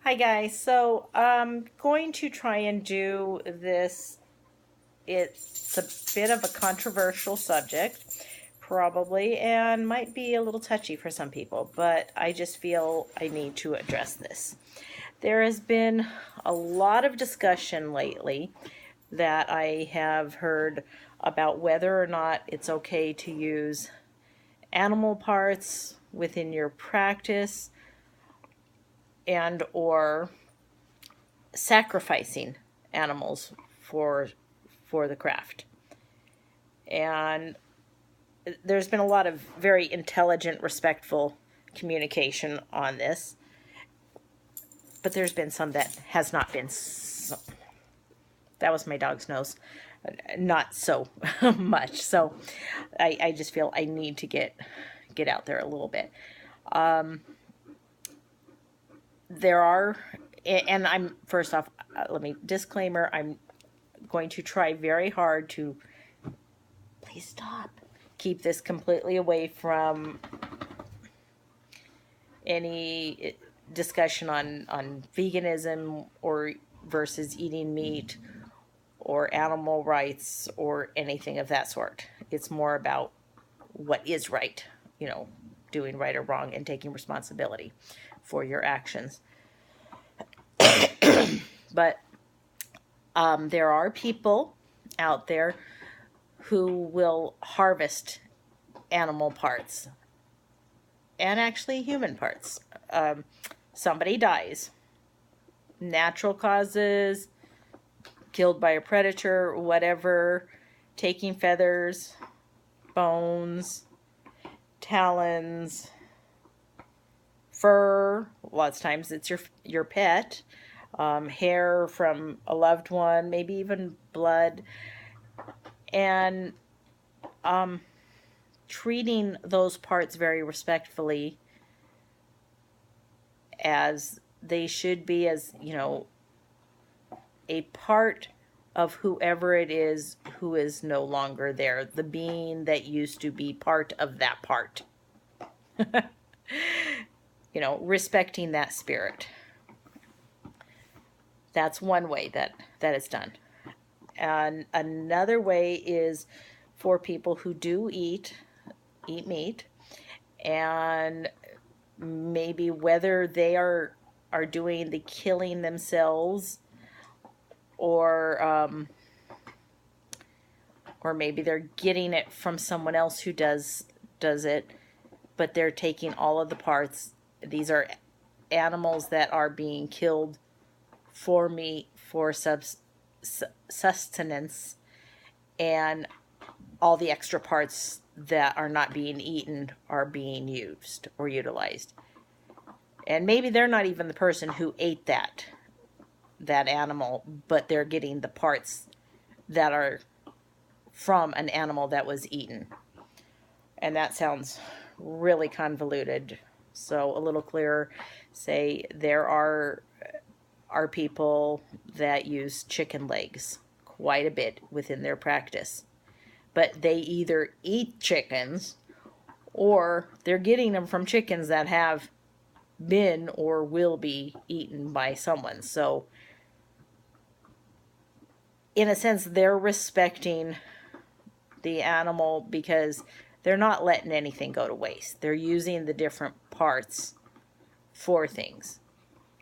Hi guys, so I'm going to try and do this. It's a bit of a controversial subject, probably, and might be a little touchy for some people, but I just feel I need to address this. There has been a lot of discussion lately that I have heard about whether or not it's okay to use animal parts within your practice and or sacrificing animals for for the craft. And there's been a lot of very intelligent, respectful communication on this, but there's been some that has not been so, that was my dog's nose, not so much. So I just feel I need to get out there a little bit. There are, and I'm first off, let me disclaimer, I'm going to try very hard to please stop. Keep this completely away from any discussion on veganism or versus eating meat or animal rights or anything of that sort. It's more about what is right, you know, doing right or wrong and taking responsibility for your actions. But there are people out there who will harvest animal parts and actually human parts. Somebody dies, natural causes, killed by a predator, whatever, taking feathers, bones, talons, fur. Lots of times it's your pet, hair from a loved one, maybe even blood, and treating those parts very respectfully as they should be, as a part of whoever it is who is no longer there, the being that used to be part of that part. Respecting that spirit. That's one way that is done. And another way is for people who do eat meat, and maybe whether they are doing the killing themselves, or maybe they're getting it from someone else who does it, but they're taking all of the parts. These are animals that are being killed for meat, for sustenance, and all the extra parts that are not being eaten are being used or utilized. And maybe they're not even the person who ate that animal, but they're getting the parts that are from an animal that was eaten. And that sounds really convoluted. So a little clearer, say there are people that use chicken legs quite a bit within their practice. But they either eat chickens or they're getting them from chickens that have been or will be eaten by someone. So in a sense, they're respecting the animal because they're not letting anything go to waste. They're using the different parts for things,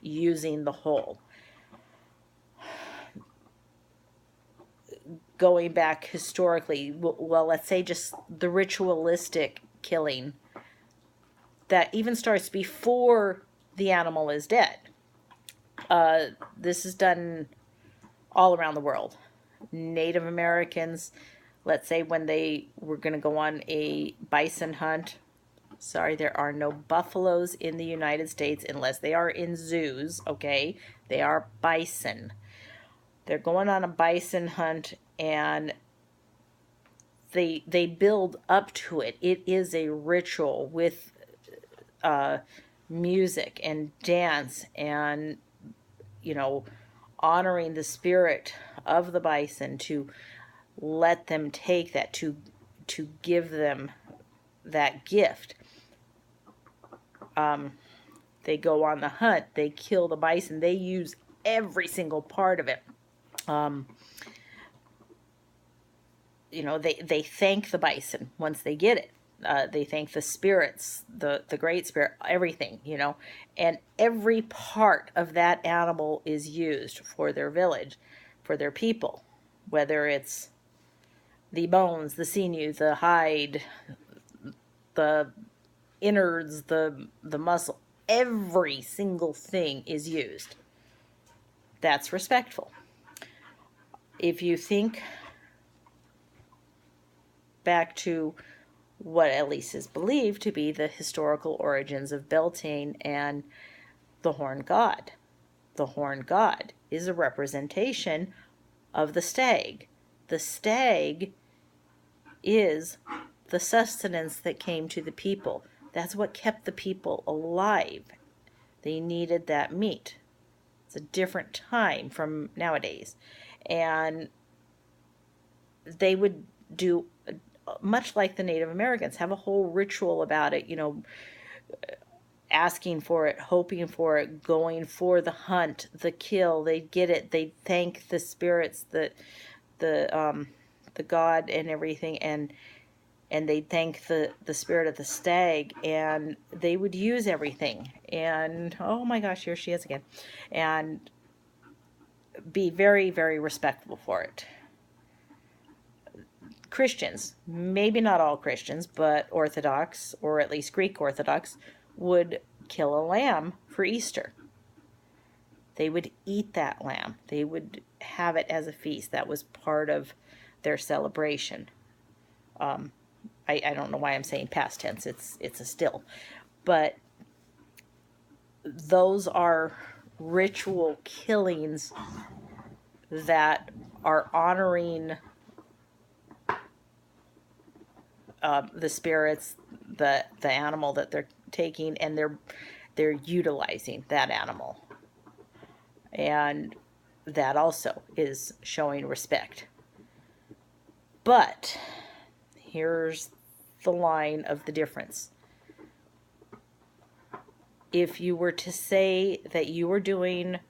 using the whole. Going back historically, well, let's say just the ritualistic killing that even starts before the animal is dead. This is done all around the world. Native Americans, let's say when they were going to go on a bison hunt. Sorry, there are no buffaloes in the United States unless they are in zoos, okay? They are bison. They're going on a bison hunt, and they build up to it. It is a ritual with music and dance and, honoring the spirit of the bison, to let them take that, to give them that gift. They go on the hunt. They kill the bison. They use every single part of it. They thank the bison once they get it. They thank the spirits, the great spirit, everything, and every part of that animal is used for their village, for their people, whether it's the bones, the sinew, the hide, the innards, the muscle, every single thing is used. That's respectful. If you think back to what at least is believed to be the historical origins of Beltane and the Horn God. The Horn God is a representation of the stag. The stag is the sustenance that came to the people. That's what kept the people alive. They needed that meat. It's a different time from nowadays. And they would do, much like the Native Americans, have a whole ritual about it, asking for it, hoping for it, going for the hunt, the kill. They'd get it. They'd thank the spirits, the god and everything, and they'd thank the spirit of the stag, and they would use everything. And oh my gosh, here she is again. And be very, very respectful for it. Christians, maybe not all Christians, but Orthodox, or at least Greek Orthodox, would kill a lamb for Easter. They would eat that lamb. They would have it as a feast. That was part of their celebration. I don't know why I'm saying past tense. It's a still. But those are ritual killings that are honoring the spirits, the animal that they're taking, and they're utilizing that animal. And that also is showing respect. But here's the line of the difference. If you were to say that you were doing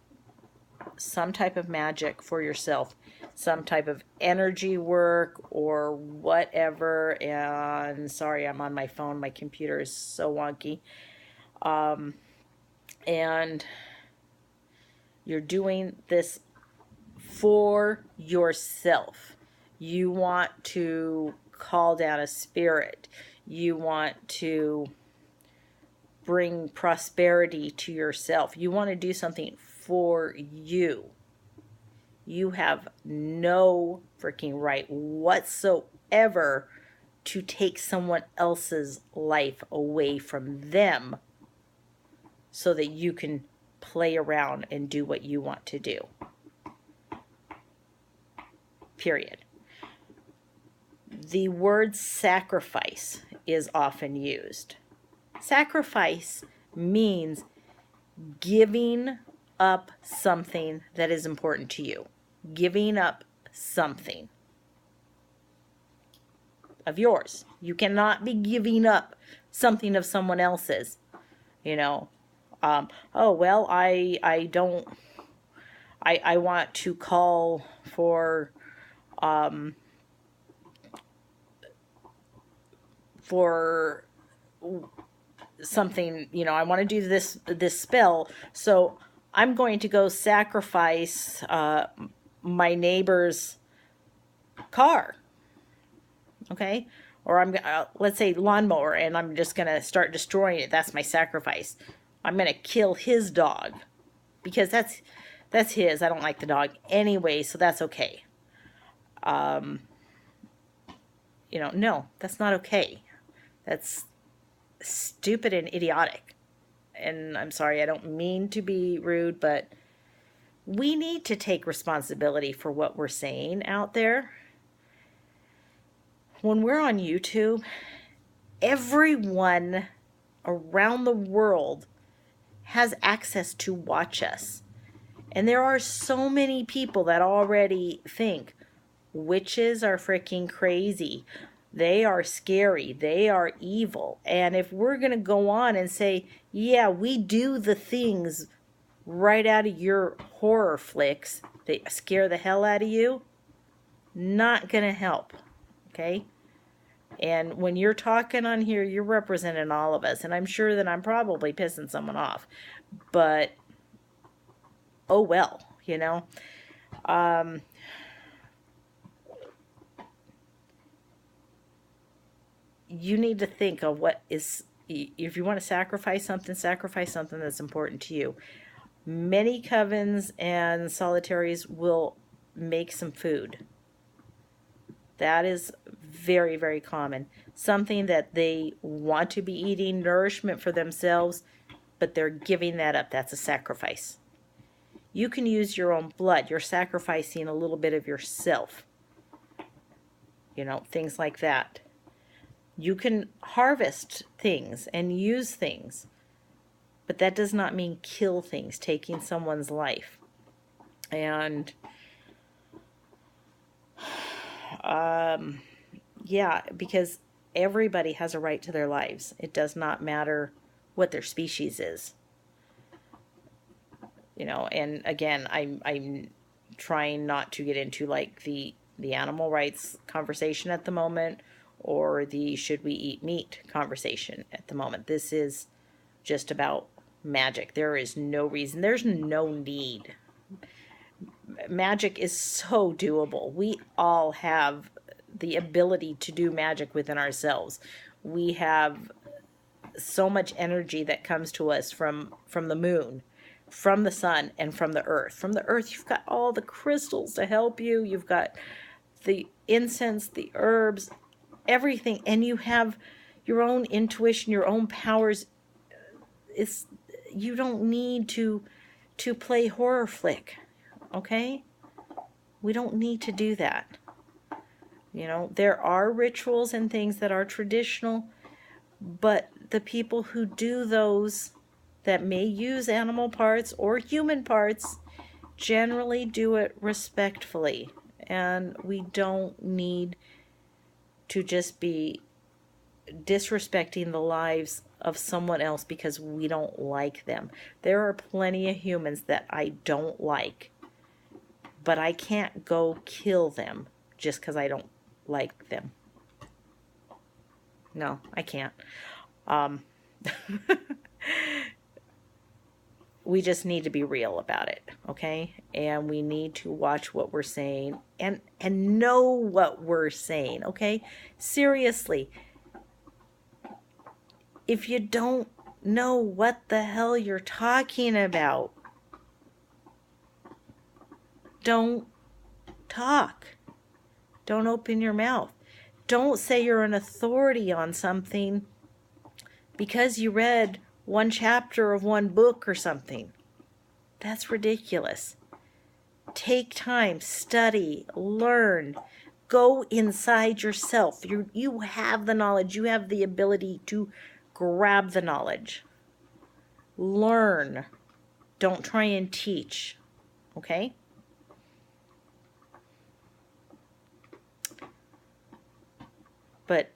some type of magic for yourself, some type of energy work or whatever, and sorry, I'm on my phone, my computer is so wonky, and you're doing this for yourself. You want to call down a spirit. You want to bring prosperity to yourself. You want to do something for you. You have no freaking right whatsoever to take someone else's life away from them so that you can play around and do what you want to do. Period. The word sacrifice is often used. Sacrifice means giving up something that is important to you. Giving up something of yours. You cannot be giving up something of someone else's. Oh, well, I don't, I want to call for something, I want to do this spell, so I'm going to go sacrifice my neighbor's car, okay? Or I'm let's say lawnmower, and I'm just gonna start destroying it. That's my sacrifice. I'm gonna kill his dog because that's his. I don't like the dog anyway, so that's okay. No, that's not okay. That's stupid and idiotic. And I'm sorry, I don't mean to be rude, but we need to take responsibility for what we're saying out there. When we're on YouTube, everyone around the world has access to watch us. And there are so many people that already think witches are freaking crazy. They are scary. They are evil. And if we're going to go on and say, yeah, we do the things right out of your horror flicks that scare the hell out of you, not going to help. Okay? And when you're talking on here, you're representing all of us. And I'm sure that I'm probably pissing someone off. But, oh well, you know. You need to think of what is, if you want to sacrifice something that's important to you. Many covens and solitaries will make some food. That is very, very common. Something that they want to be eating, nourishment for themselves, but they're giving that up. That's a sacrifice. You can use your own blood. You're sacrificing a little bit of yourself. You know, things like that. You can harvest things and use things, but that does not mean kill things, taking someone's life. And yeah, because everybody has a right to their lives. It does not matter what their species is. You know, and again, I'm trying not to get into like the animal rights conversation at the moment, or the should we eat meat conversation at the moment. This is just about magic. There is no reason, there's no need. Magic is so doable. We all have the ability to do magic within ourselves. We have so much energy that comes to us from the moon, from the sun, and from the earth. From the earth, you've got all the crystals to help you. You've got the incense, the herbs, everything, and you have your own intuition, your own powers. You don't need to play horror flick, okay? We don't need to do that. You know, there are rituals and things that are traditional, but the people who do those that may use animal parts or human parts generally do it respectfully, and we don't need to just be disrespecting the lives of someone else because we don't like them. There are plenty of humans that I don't like, but I can't go kill them just because I don't like them. No, I can't. We just need to be real about it, okay? And we need to watch what we're saying and know what we're saying, okay? Seriously. If you don't know what the hell you're talking about, don't talk. Don't open your mouth. Don't say you're an authority on something because you read one chapter of one book or something. That's ridiculous. Take time, study, learn, go inside yourself. You have the knowledge. You have the ability to grab the knowledge. Learn. Don't try and teach. Okay? But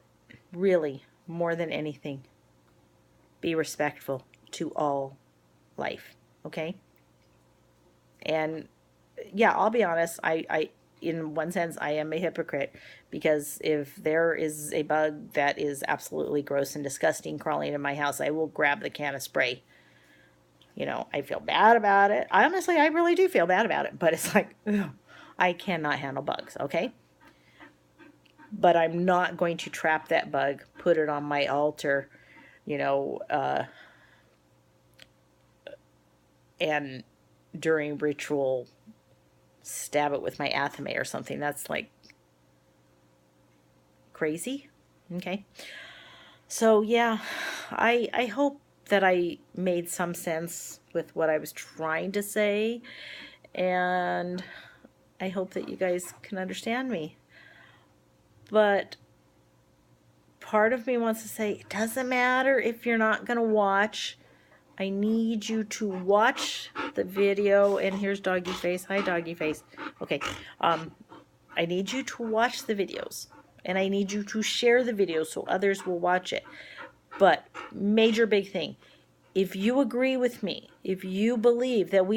really, more than anything, be respectful to all life. Okay? And yeah, I'll be honest, I in one sense I am a hypocrite, because if there is a bug that is absolutely gross and disgusting crawling in my house, I will grab the can of spray. You know, I feel bad about it. I really do feel bad about it, but it's like, ugh, I cannot handle bugs, okay? But I'm not going to trap that bug, put it on my altar, you know, and during ritual stab it with my athame or something. That's like crazy. Okay. So yeah, I hope that I made some sense with what I was trying to say, and I hope that you guys can understand me. But part of me wants to say, it doesn't matter if you're not going to watch. I need you to watch the video. And here's Doggy Face. Hi, Doggy Face. Okay. I need you to watch the videos. and I need you to share the video so others will watch it. But major big thing, if you agree with me, if you believe that we